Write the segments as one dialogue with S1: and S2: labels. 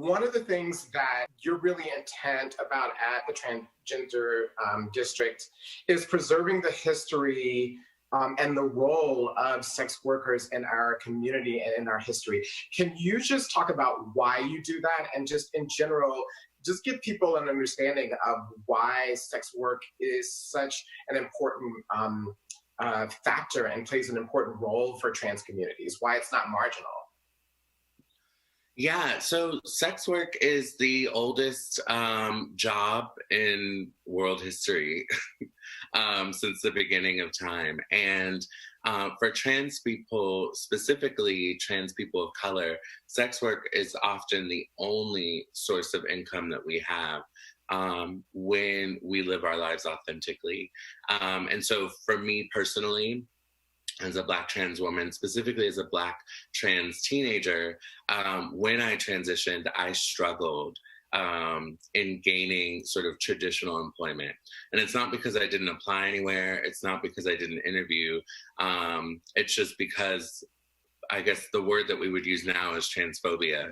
S1: one of the things that you're really intent about at the Transgender District is preserving the history and the role of sex workers in our community and in our history. Can you just talk about why you do that, and just in general, just give people an understanding of why sex work is such an important factor and plays an important role for trans communities, why it's not marginal?
S2: Yeah, so sex work is the oldest job in world history since the beginning of time. And for trans people, specifically trans people of color, sex work is often the only source of income that we have when we live our lives authentically. And so for me personally, as a Black trans woman, specifically as a Black trans teenager, when I transitioned, I struggled in gaining sort of traditional employment. And it's not because I didn't apply anywhere. It's not because I didn't interview. It's just because, I guess the word that we would use now is transphobia,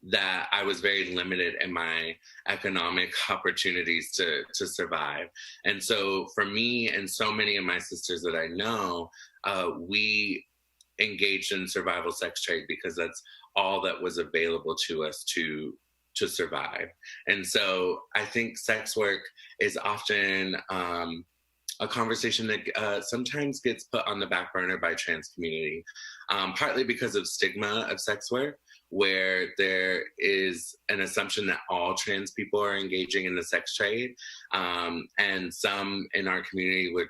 S2: that I was very limited in my economic opportunities to survive. And so for me and so many of my sisters that I know, we engaged in survival sex trade because that's all that was available to us to survive. And so I think sex work is often a conversation that sometimes gets put on the back burner by trans community, partly because of stigma of sex work, where there is an assumption that all trans people are engaging in the sex trade. And some in our community would,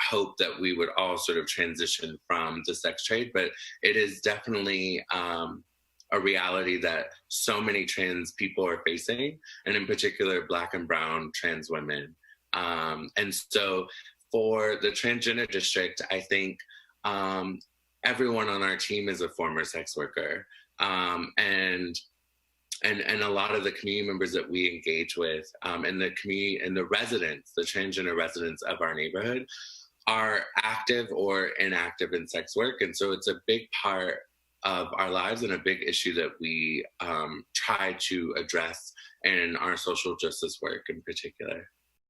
S2: hope that we would all sort of transition from the sex trade, but it is definitely a reality that so many trans people are facing, and in particular, Black and Brown trans women. And so for the Transgender District, I think everyone on our team is a former sex worker. And a lot of the community members that we engage with, and the community and the residents, the transgender residents of our neighborhood, are active or inactive in sex work. And so it's a big part of our lives and a big issue that we try to address in our social justice work in particular.